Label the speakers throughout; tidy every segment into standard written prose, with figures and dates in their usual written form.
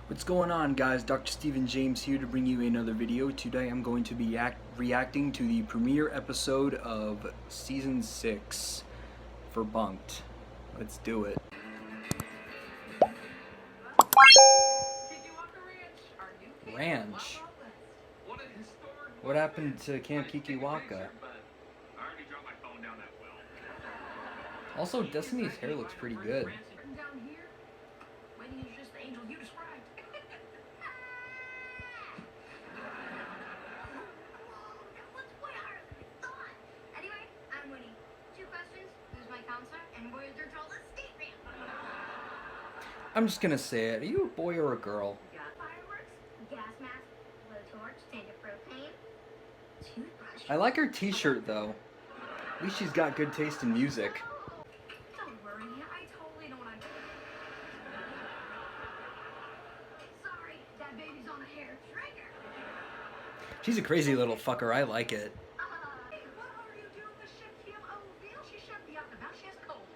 Speaker 1: What's going on, guys? Dr. Stephen James here to bring you another video. Today I'm going to be reacting to the premiere episode of Season 6 for Bunk'd. Let's do it. Ranch? What happened to Camp Kikiwaka? Also, Destiny's hair looks pretty good. I'm just gonna say it. Are you a boy or a girl? I like her t-shirt though. At least she's got good taste in music.
Speaker 2: Don't worry, I totally know what I'm doing. Sorry, that baby's on a hair trigger.
Speaker 1: She's a crazy little fucker. I like it.
Speaker 2: Hey, what are you doing with Chef Kim O'Veal? She shut me up about she has cold.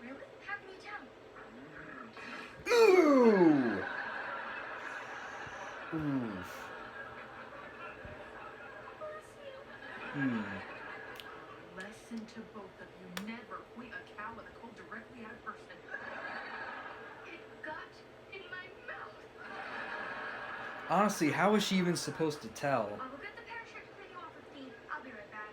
Speaker 2: Really? How can you tell?
Speaker 1: Ooh. Ooh.
Speaker 2: Lesson to both of you. Never point a cow with a cold directly at a person. It got in my mouth.
Speaker 1: Honestly, how is she even supposed to tell?
Speaker 2: I'll get the parachute to clean you off with Steve. I'll be right back.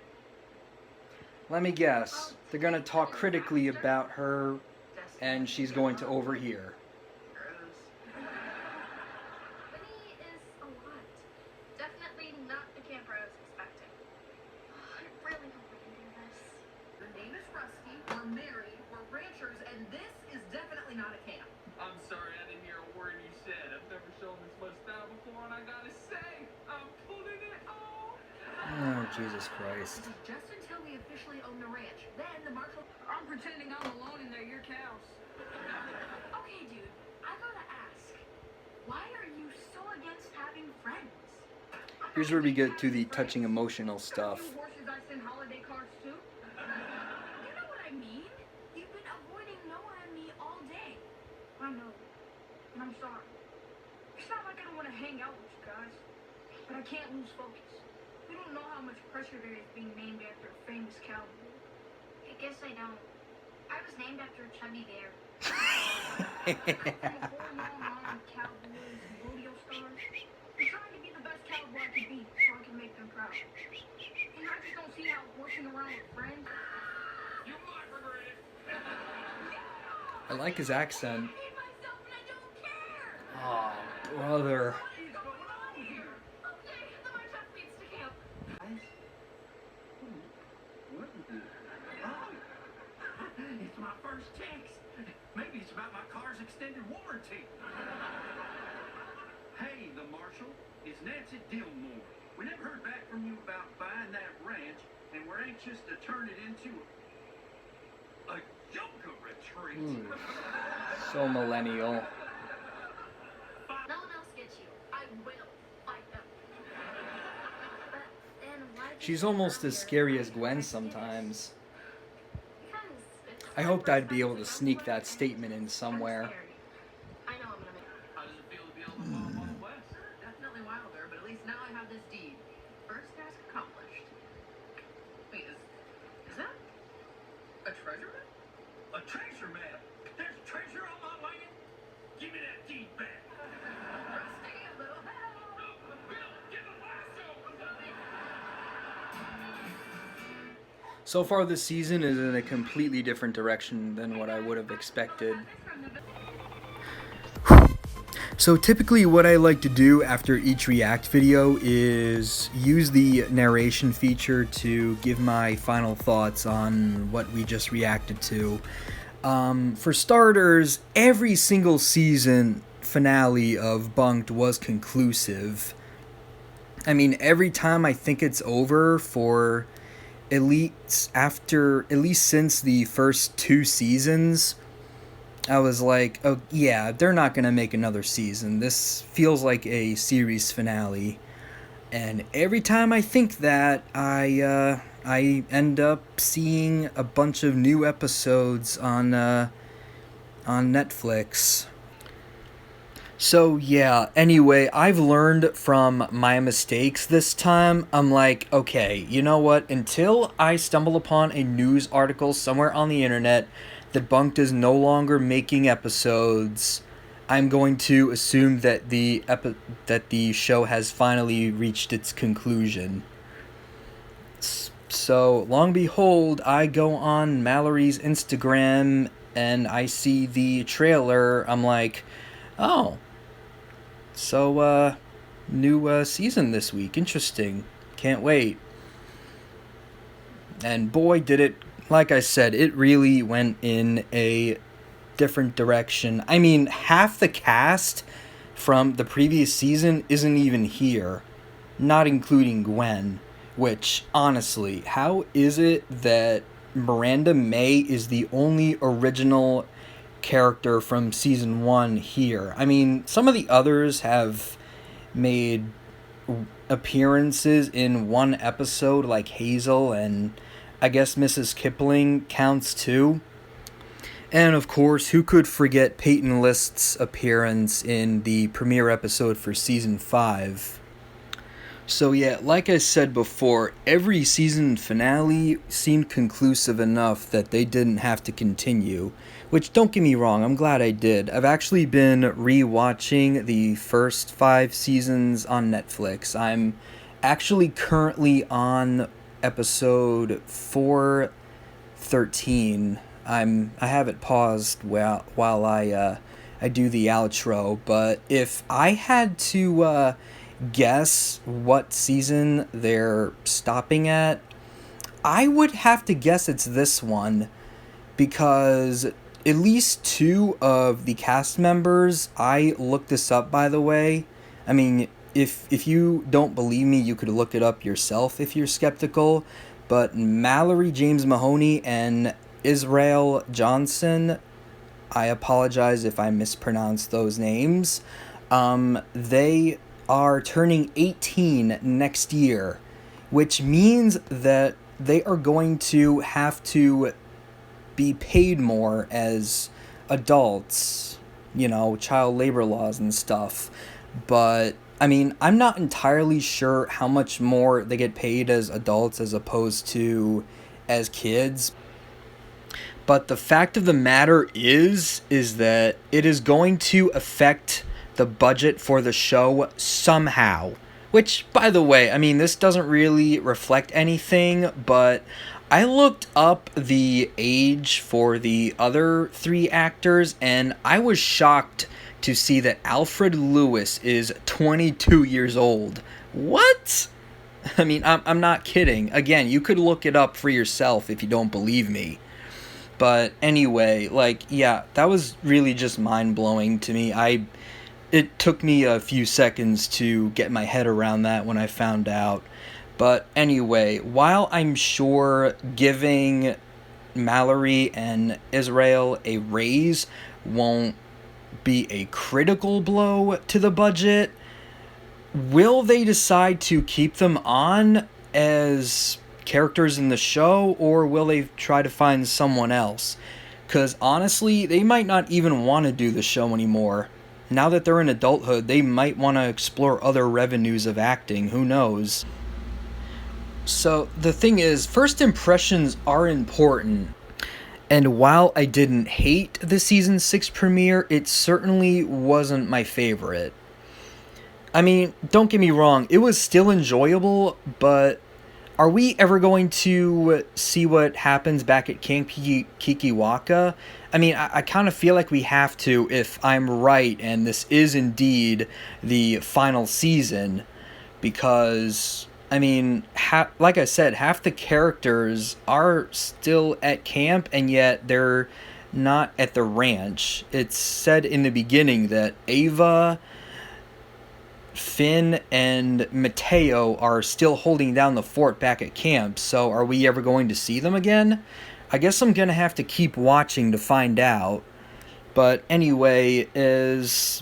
Speaker 1: Let me guess. They're gonna talk critically about her, and she's going to overhear.
Speaker 2: Winnie is a lot. Definitely not the camper I was expecting. I really hope we can do this. Your name is Rusty, we're married, we're ranchers, and this is definitely not a camp.
Speaker 3: I'm sorry, I didn't hear a word you said. I've never shown this much style before, and I gotta say, I'm pulling it off.
Speaker 1: Oh, Jesus Christ.
Speaker 2: This is just until we officially own the ranch. Then the marshal... I'm pretending I'm alone and they're your cows. Okay, dude, I gotta ask. Why are you so against having friends?
Speaker 1: Here's where we get to the touching emotional stuff.
Speaker 2: You horses I send holiday cards to? You know what I mean? You've been avoiding Noah and me all day. I know. And I'm sorry. It's not like I don't want to hang out with you guys. But I can't lose focus. You don't know how much pressure there is being named after a famous cowboy. I guess I don't. I was named after a chubby bear. Cowboys and rodeo stars. I'm trying to be the best cowboy I can be so I can make them proud. And I just don't see how horsing around with friends.
Speaker 3: You might regret it.
Speaker 1: I like his accent.
Speaker 2: I hate myself and I don't care.
Speaker 1: Oh, brother.
Speaker 2: What is going on here? Okay, the march up leads to camp.
Speaker 3: What is this? Oh, it's my first text. Maybe it's about my car's extended warranty. Hey, the marshal, it's Nancy Dillmore. We never heard back from you about buying that ranch, and we're anxious to turn it into a yoga retreat.
Speaker 1: So millennial.
Speaker 2: No one else gets you. I will fight them. But then why did
Speaker 1: She's
Speaker 2: you
Speaker 1: almost
Speaker 2: come
Speaker 1: as
Speaker 2: here?
Speaker 1: scary as Gwen sometimes.
Speaker 2: Because it's
Speaker 1: I hoped I'd be able to sneak that statement in somewhere.
Speaker 2: I know I'm gonna make
Speaker 3: How does it feel to be able to follow on the west?
Speaker 2: definitely wilder, but at least now I have this deed. First task accomplished. Wait, is that a treasure map?
Speaker 3: A treasure map? There's treasure on my land? Give me that deed back.
Speaker 2: Rusty, a little help.
Speaker 3: Bill, get a lasso.
Speaker 1: So far this season is in a completely different direction than what I would have expected. So typically what I like to do after each react video is use the narration feature to give my final thoughts on what we just reacted to. For starters, every single season finale of Bunk'd was conclusive. I mean, every time I think it's over for at least since the first 2 seasons, I was like, oh yeah, they're not gonna make another season. This feels like a series finale. And every time I think that, I end up seeing a bunch of new episodes on Netflix. So yeah, anyway, I've learned from my mistakes this time. I'm like, okay, you know what? Until I stumble upon a news article somewhere on the internet that Bunk'd is no longer making episodes, I'm going to assume that the show has finally reached its conclusion. So, long behold, I go on Mallory's Instagram and I see the trailer. I'm like, oh, so, new season this week. Interesting. Can't wait. And boy, did it, like I said, it really went in a different direction. I mean, half the cast from the previous season isn't even here, not including Gwen. Which, honestly, how is it that Miranda May is the only original character from season 1 here? I mean, some of the others have made appearances in one episode, like Hazel, and I guess Mrs. Kipling counts too. And of course, who could forget Peyton List's appearance in the premiere episode for season 5? So yeah, like I said before, every season finale seemed conclusive enough that they didn't have to continue. Which, don't get me wrong, I'm glad I did. I've actually been re-watching the first 5 seasons on Netflix. I'm actually currently on episode 413. I have it paused while I do the outro, but if I had to guess what season they're stopping at, I would have to guess it's this one, because at least 2 of the cast members, I looked this up by the way. I mean, if you don't believe me, you could look it up yourself if you're skeptical, but Mallory James Mahoney and Israel Johnson, I apologize if I mispronounced those names, they are turning 18 next year, which means that they are going to have to be paid more as adults, you know, child labor laws and stuff. But, I mean, I'm not entirely sure how much more they get paid as adults as opposed to as kids. But the fact of the matter is that it is going to affect the budget for the show somehow. Which, by the way, I mean, this doesn't really reflect anything, but I looked up the age for the other 3 actors, and I was shocked to see that Alfred Lewis is 22 years old. What? I mean, I'm not kidding. Again, you could look it up for yourself if you don't believe me. But anyway, like, yeah, that was really just mind-blowing to me. It took me a few seconds to get my head around that when I found out. But anyway, while I'm sure giving Mallory and Israel a raise won't be a critical blow to the budget, will they decide to keep them on as characters in the show, or will they try to find someone else? Because honestly, they might not even want to do the show anymore. Now that they're in adulthood, they might want to explore other revenues of acting, who knows? So, the thing is, first impressions are important. And while I didn't hate the season 6 premiere, it certainly wasn't my favorite. I mean, don't get me wrong, it was still enjoyable, but are we ever going to see what happens back at Camp Kikiwaka? I mean, I kind of feel like we have to if I'm right and this is indeed the final season. Because, I mean, like I said, half the characters are still at camp and yet they're not at the ranch. It's said in the beginning that Ava, Finn, and Mateo are still holding down the fort back at camp, so are we ever going to see them again? I guess I'm gonna have to keep watching to find out. But anyway, as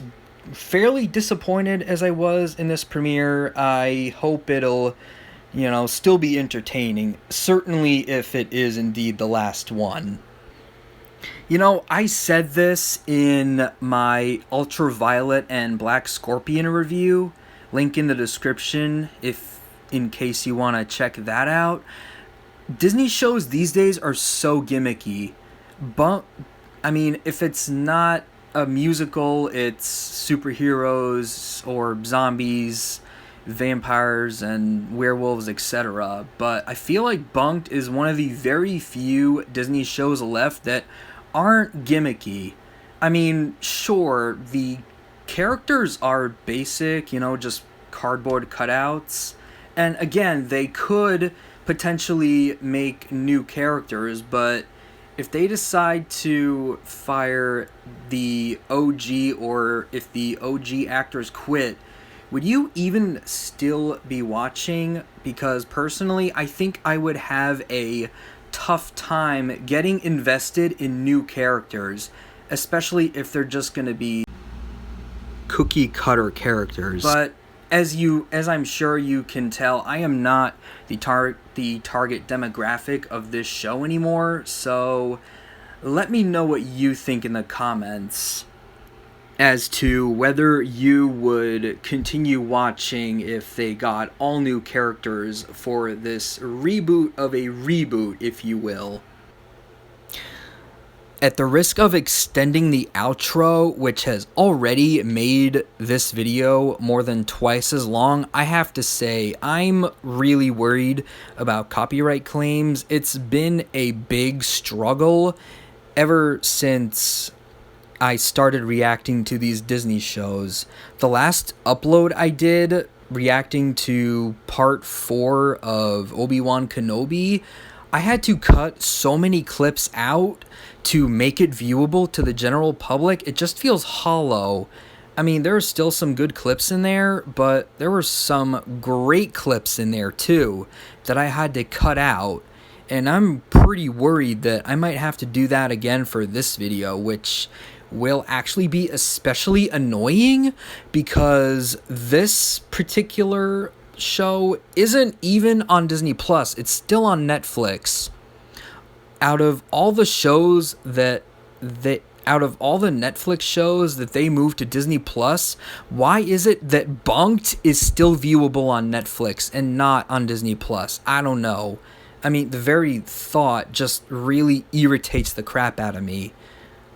Speaker 1: fairly disappointed as I was in this premiere, I hope it'll, still be entertaining. Certainly if it is indeed the last one. You know, I said this in my Ultraviolet and Black Scorpion review. Link in the description if in case you want to check that out. Disney shows these days are so gimmicky. But I mean, if it's not a musical, it's superheroes or zombies, vampires and werewolves, etc. But I feel like Bunk'd is one of the very few Disney shows left that aren't gimmicky. I mean, sure, the characters are basic, you know, just cardboard cutouts. And again, they could potentially make new characters, but if they decide to fire the OG or if the OG actors quit, would you even still be watching? Because personally, I think I would have a tough time getting invested in new characters, especially if they're just going to be cookie cutter characters. But as I'm sure you can tell, I am not the target demographic of this show anymore, so let me know what you think in the comments as to whether you would continue watching if they got all new characters for this reboot of a reboot, if you will. At the risk of extending the outro, which has already made this video more than twice as long, I have to say I'm really worried about copyright claims. It's been a big struggle ever since I started reacting to these Disney shows. The last upload I did, reacting to part 4 of Obi-Wan Kenobi, I had to cut so many clips out to make it viewable to the general public. It just feels hollow. I mean, there are still some good clips in there, but there were some great clips in there too that I had to cut out. And I'm pretty worried that I might have to do that again for this video, which will actually be especially annoying because this particular show isn't even on Disney Plus. It's still on Netflix. Out of all the Netflix shows that they moved to Disney Plus, why is it that Bunk'd is still viewable on Netflix and not on Disney Plus? I don't know. I mean, the very thought just really irritates the crap out of me.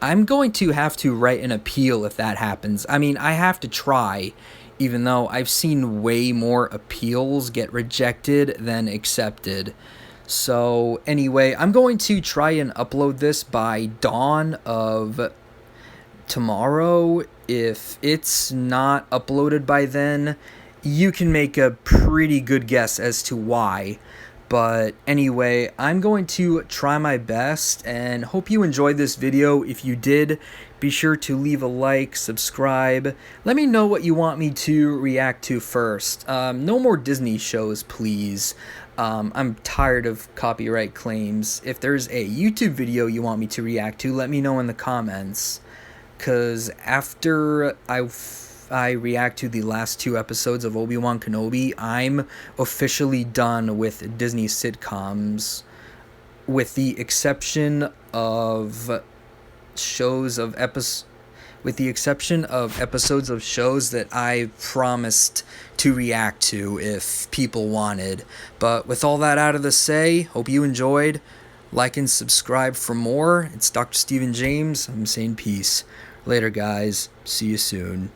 Speaker 1: I'm going to have to write an appeal if that happens. I mean, I have to try, even though I've seen way more appeals get rejected than accepted. So anyway, I'm going to try and upload this by dawn of tomorrow. If it's not uploaded by then, you can make a pretty good guess as to why. But anyway, I'm going to try my best and hope you enjoyed this video. If you did, be sure to leave a like, subscribe. Let me know what you want me to react to first. No more Disney shows, please. I'm tired of copyright claims. If there's a YouTube video you want me to react to, let me know in the comments. Because after I react to the last 2 episodes of Obi-Wan Kenobi, I'm officially done with Disney sitcoms, with the exception of episodes of shows that I promised to react to if people wanted. But with all that out of the say, hope you enjoyed. Like and subscribe for more. It's Dr. Stephen James. I'm saying peace. Later, guys. See you soon.